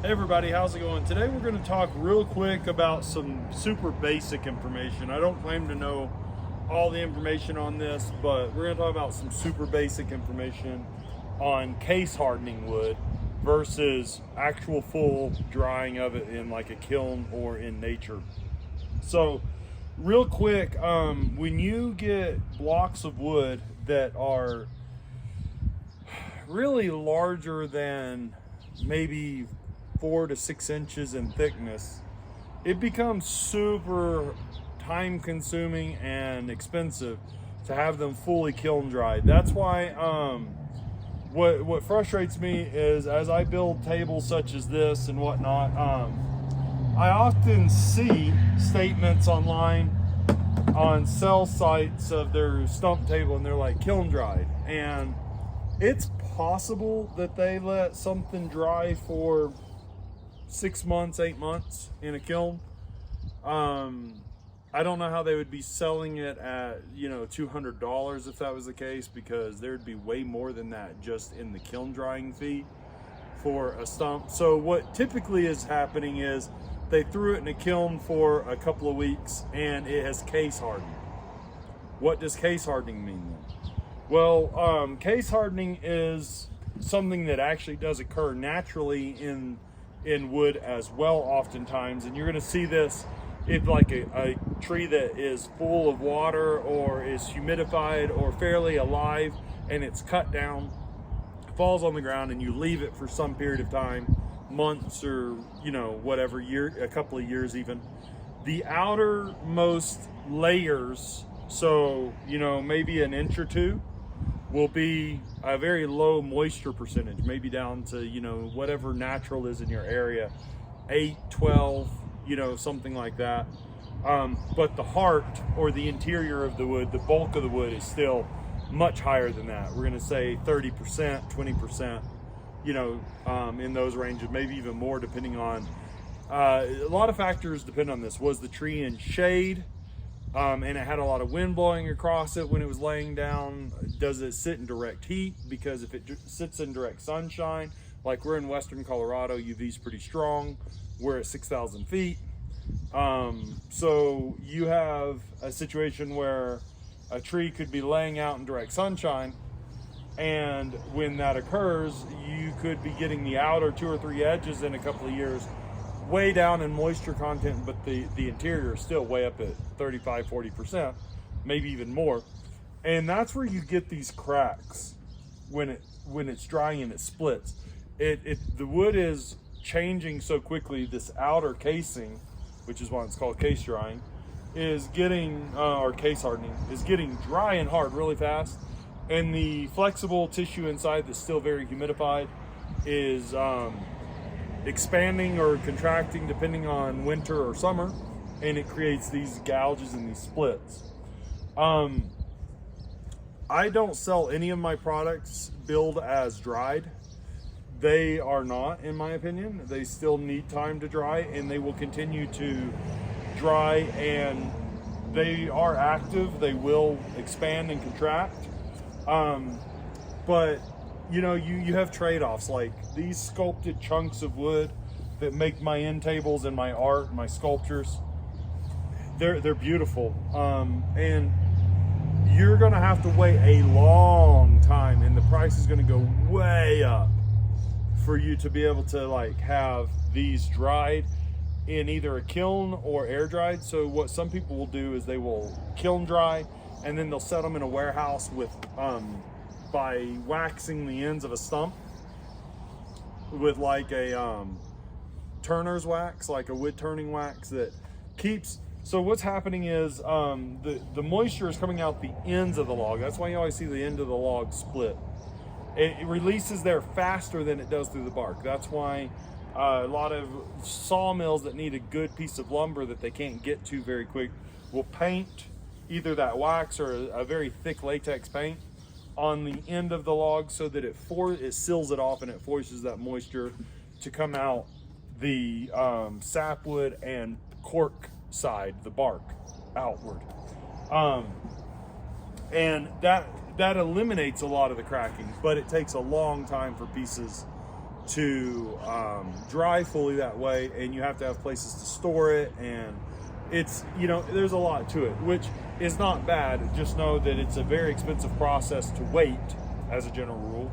Hey everybody, how's it going? Today we're going to talk real quick about some super basic information. I don't claim to know all the information on this, but we're going to talk about some super basic information on case hardening wood versus actual full drying of it in like a kiln or in nature. So real quick, when you get blocks of wood that are really larger than maybe 4 to 6 inches in thickness, it becomes super time consuming and expensive to have them fully kiln dried. That's why what frustrates me is, as I build tables such as this and whatnot, I often see statements online on sell sites of their stump table and they're like kiln dried, and it's possible that they let something dry for 6 months, 8 months in a kiln. I don't know how they would be selling it at, $200 if that was the case, because there'd be way more than that just in the kiln drying fee for a stump. So what typically is happening is they threw it in a kiln for a couple of weeks and it has case hardened. What does case hardening mean then? Well, case hardening is something that actually does occur naturally in wood as well oftentimes, and you're going to see this if like a tree that is full of water or is humidified or fairly alive and it's cut down, falls on the ground, and you leave it for some period of time, months or whatever, a couple of years even, the outermost layers, so maybe an inch or two, will be a very low moisture percentage, maybe down to whatever natural is in your area, 8, 12, something like that. But the heart, or the interior of the wood, the bulk of the wood, is still much higher than that. We're going to say 30%, 20%, in those ranges, maybe even more, depending on a lot of factors depend on this. Was the tree in shade? And it had a lot of wind blowing across it when it was laying down? Does it sit in direct heat? Because if it sits in direct sunshine, like we're in western Colorado, UV is pretty strong. We're at 6,000 feet. So you have a situation where a tree could be laying out in direct sunshine, and when that occurs, you could be getting the outer 2 or 3 edges in a couple of years way down in moisture content, but the interior is still way up at 35-40%, maybe even more. And that's where you get these cracks when it's drying and it splits. The wood is changing so quickly. This outer casing, which is why it's called case drying, is getting or case hardening, is getting dry and hard really fast, and the flexible tissue inside that's still very humidified is expanding or contracting depending on winter or summer, and it creates these gouges and these splits. I don't sell any of my products billed as dried. They are not, in my opinion. They still need time to dry, and they will continue to dry, and they are active. They will expand and contract. But you have trade-offs, like these sculpted chunks of wood that make my end tables and my art, my sculptures. They're beautiful, and you're gonna have to wait a long time, and the price is gonna go way up for you to be able to have these dried in either a kiln or air dried. So what some people will do is they will kiln dry, and then they'll set them in a warehouse with by waxing the ends of a stump with like a turner's wax, like a wood turning wax that keeps. So what's happening is the moisture is coming out the ends of the log. That's why you always see the end of the log split. It releases there faster than it does through the bark. That's why a lot of sawmills that need a good piece of lumber that they can't get to very quick will paint either that wax or a very thick latex paint on the end of the log, so that it seals it off and it forces that moisture to come out the sapwood and cork side, the bark, outward. And that eliminates a lot of the cracking, but it takes a long time for pieces to dry fully that way, and you have to have places to store it, and it's, you know, there's a lot to it, which is not bad. Just know that it's a very expensive process to wait, as a general rule.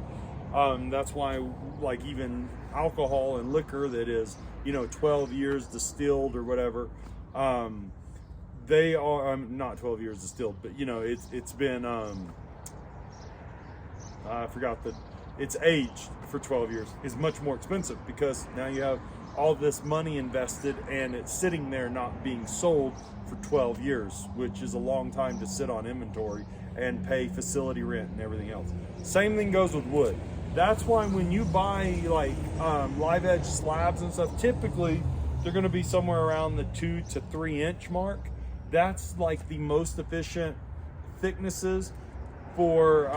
That's why, like, even alcohol and liquor that is, you know, 12 years distilled or whatever, they are not 12 years distilled, but, you know, it's been I forgot that it's aged for 12 years, is much more expensive, because now you have all this money invested and it's sitting there not being sold for 12 years, which is a long time to sit on inventory and pay facility rent and everything else. Same thing goes with wood. That's why when you buy like live edge slabs and stuff, typically they're going to be somewhere around the 2 to 3 inch mark. That's like the most efficient thicknesses for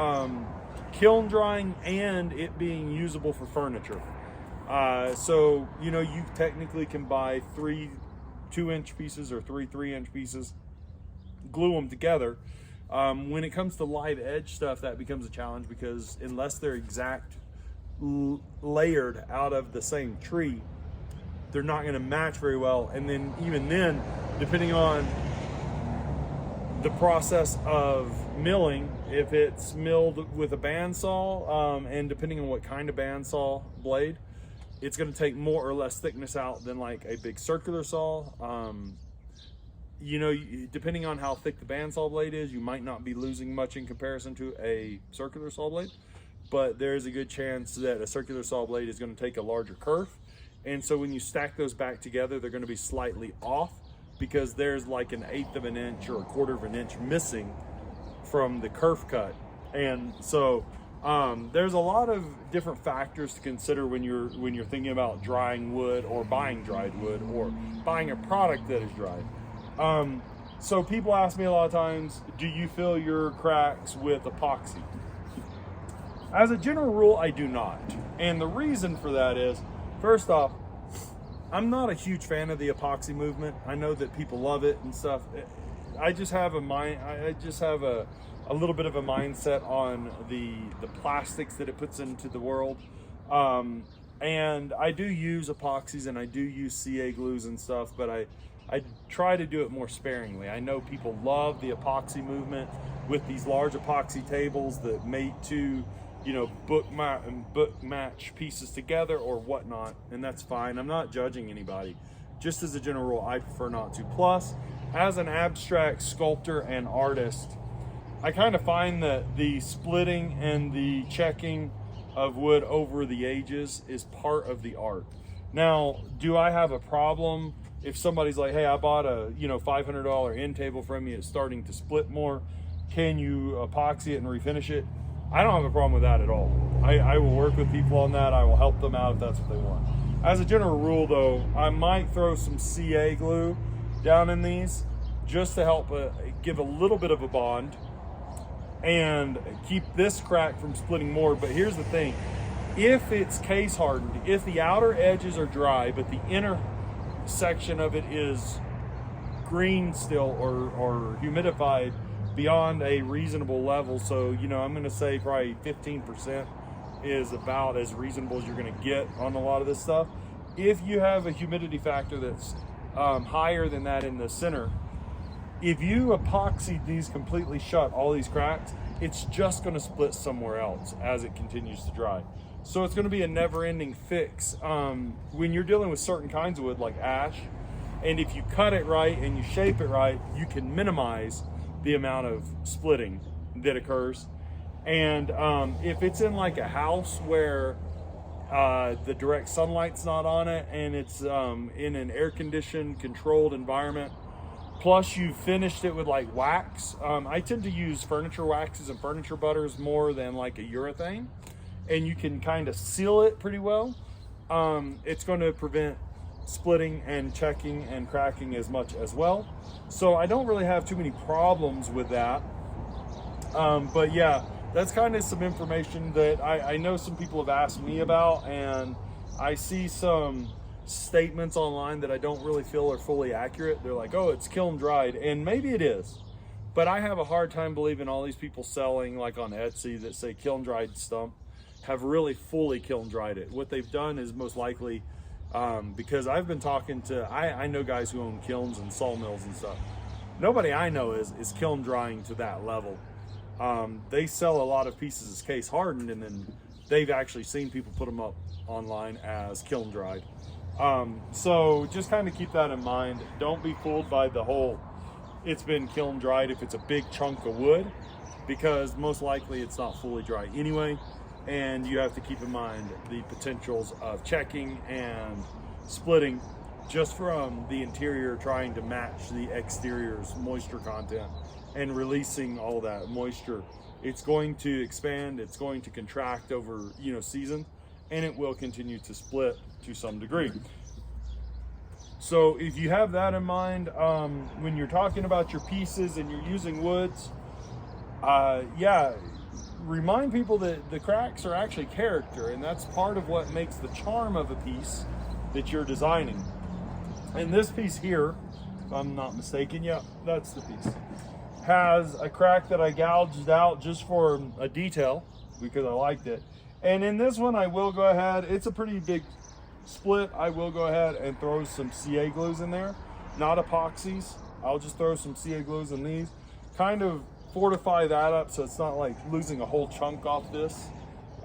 kiln drying and it being usable for furniture. So, you know, you technically can buy 3 2-inch pieces or 3 3-inch pieces, glue them together. When it comes to live edge stuff, that becomes a challenge, because unless they're exact layered out of the same tree, they're not going to match very well. And then even then, depending on the process of milling, if it's milled with a bandsaw, and depending on what kind of bandsaw blade, it's going to take more or less thickness out than like a big circular saw. You know, depending on how thick the bandsaw blade is, you might not be losing much in comparison to a circular saw blade, but there's a good chance that a circular saw blade is going to take a larger kerf. And so when you stack those back together, they're going to be slightly off, because there's like 1/8 of an inch or 1/4 of an inch missing from the kerf cut. And so there's a lot of different factors to consider when you're thinking about drying wood, or buying dried wood, or buying a product that is dried. So people ask me a lot of times, do you fill your cracks with epoxy? As a general rule, I do not. And the reason for that is, first off, I'm not a huge fan of the epoxy movement. I know that people love it and stuff. I just have a little bit of a mindset on the plastics that it puts into the world. And I do use epoxies and I do use CA glues and stuff, but I try to do it more sparingly. I know people love the epoxy movement with these large epoxy tables that mate to, you know, book match pieces together or whatnot, and that's fine. I'm not judging anybody. Just as a general rule, I prefer not to. Plus, as an abstract sculptor and artist, I kind of find that the splitting and the checking of wood over the ages is part of the art. Now, do I have a problem if somebody's like, hey, I bought a, you know, $500 end table from you, it's starting to split more, can you epoxy it and refinish it? I don't have a problem with that at all. I will work with people on that. I will help them out if that's what they want. As a general rule though, I might throw some CA glue down in these just to help give a little bit of a bond and keep this crack from splitting more. But here's the thing, if it's case hardened, if the outer edges are dry but the inner section of it is green still, or humidified beyond a reasonable level, so, you know, I'm going to say probably 15% is about as reasonable as you're going to get on a lot of this stuff. If you have a humidity factor that's higher than that in the center, if you epoxy these completely shut, all these cracks, it's just going to split somewhere else as it continues to dry. So it's going to be a never-ending fix. When you're dealing with certain kinds of wood like ash, and if you cut it right and you shape it right, you can minimize the amount of splitting that occurs. And if it's in like a house where the direct sunlight's not on it, and it's in an air-conditioned, controlled environment, plus you finished it with like wax, I tend to use furniture waxes and furniture butters more than like a urethane, and you can kind of seal it pretty well. It's going to prevent splitting and checking and cracking as much as well. So I don't really have too many problems with that. But yeah, that's kind of some information that I know some people have asked me about, and I see some statements online that I don't really feel are fully accurate. They're like, oh, it's kiln dried, and maybe it is, but I have a hard time believing all these people selling like on Etsy that say kiln dried stump, have really fully kiln dried it. What they've done is most likely, because I've been talking to, I know guys who own kilns and sawmills and stuff. Nobody I know is kiln drying to that level. They sell a lot of pieces as case hardened, and then they've actually seen people put them up online as kiln dried. So just kind of keep that in mind. Don't be fooled by the whole it's been kiln dried if it's a big chunk of wood, because most likely it's not fully dry anyway. And you have to keep in mind the potentials of checking and splitting just from the interior trying to match the exterior's moisture content and releasing all that moisture. It's going to expand, it's going to contract over, you know, season, and it will continue to split to some degree. So if you have that in mind, when you're talking about your pieces and you're using woods, yeah, remind people that the cracks are actually character, and that's part of what makes the charm of a piece that you're designing. And this piece here, if I'm not mistaken, yeah, that's the piece, has a crack that I gouged out just for a detail because I liked it. And in this one, I will go ahead, it's a pretty big split, I will go ahead and throw some CA glues in there, not epoxies. I'll just throw some CA glues in these, kind of fortify that up so it's not like losing a whole chunk off this,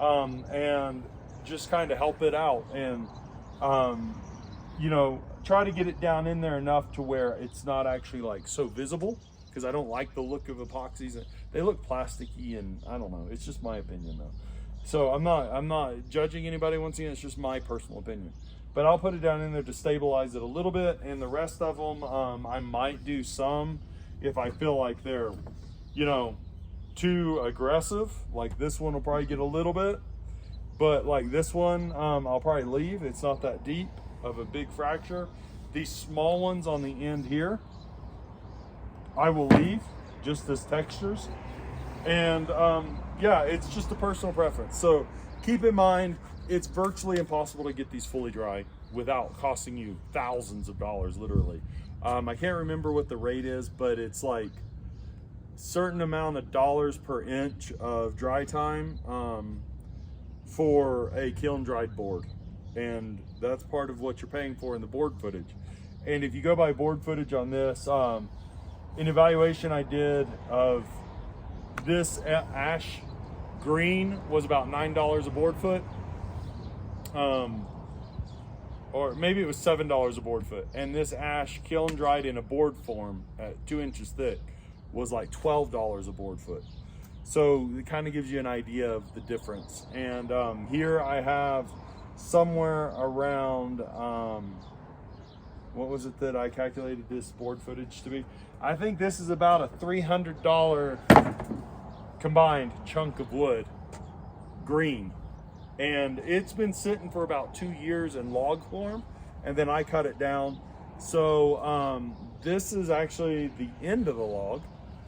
and just kind of help it out, and you know, try to get it down in there enough to where it's not actually like so visible, because I don't like the look of epoxies. They look plasticky, and I don't know, it's just my opinion though. So I'm not judging anybody, once again, it's just my personal opinion. But I'll put it down in there to stabilize it a little bit, and the rest of them I might do some if I feel like they're, you know, too aggressive. Like this one will probably get a little bit, but like this one, I'll probably leave. It's not that deep of a big fracture. These small ones on the end here, I will leave just as textures. And yeah, it's just a personal preference. So keep in mind, it's virtually impossible to get these fully dry without costing you thousands of dollars, literally. I can't remember what the rate is, but it's like certain amount of dollars per inch of dry time for a kiln dried board, and that's part of what you're paying for in the board footage. And if you go by board footage on this, an evaluation I did of this ash green was about $9 a board foot, or maybe it was $7 a board foot, and this ash kiln dried in a board form at 2 inches thick was like $12 a board foot. So it kind of gives you an idea of the difference. And here I have somewhere around, what was it that I calculated this board footage to be? I think this is about a $300 combined chunk of wood, green. And it's been sitting for about 2 years in log form, and then I cut it down. So this is actually the end of the log,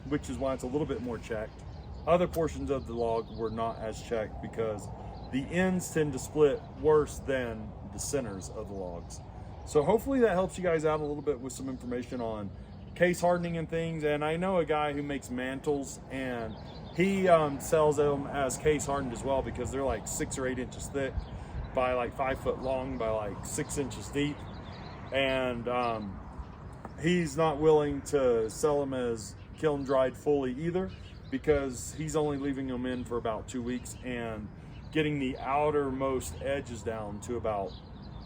which is why it's a little bit more checked. Other portions of the log were not as checked because the ends tend to split worse than the centers of the logs. So hopefully that helps you guys out a little bit with some information on case hardening and things. And I know a guy who makes mantles, and he sells them as case hardened as well, because they're like 6 or 8 inches thick by like 5 foot long by like 6 inches deep. And he's not willing to sell them as kiln dried fully either, because he's only leaving them in for about 2 weeks and getting the outermost edges down to about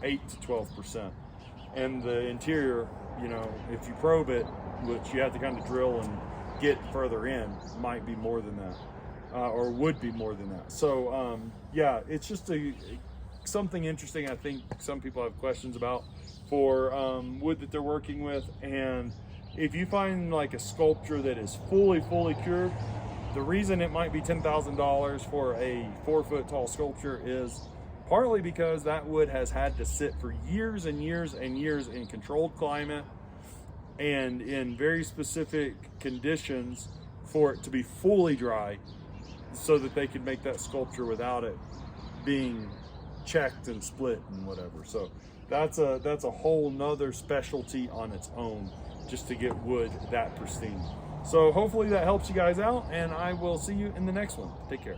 8 to 12%. And the interior, you know, if you probe it, which you have to kind of drill and get further in, might be more than that, or would be more than that. So yeah, it's just something interesting I think some people have questions about for wood that they're working with. And if you find like a sculpture that is fully cured, the reason it might be $10,000 for a 4 foot tall sculpture is partly because that wood has had to sit for years and years and years in controlled climate and in very specific conditions for it to be fully dry, so that they could make that sculpture without it being checked and split and whatever. So that's a whole nother specialty on its own, just to get wood that pristine. So hopefully that helps you guys out, and I will see you in the next one. Take care.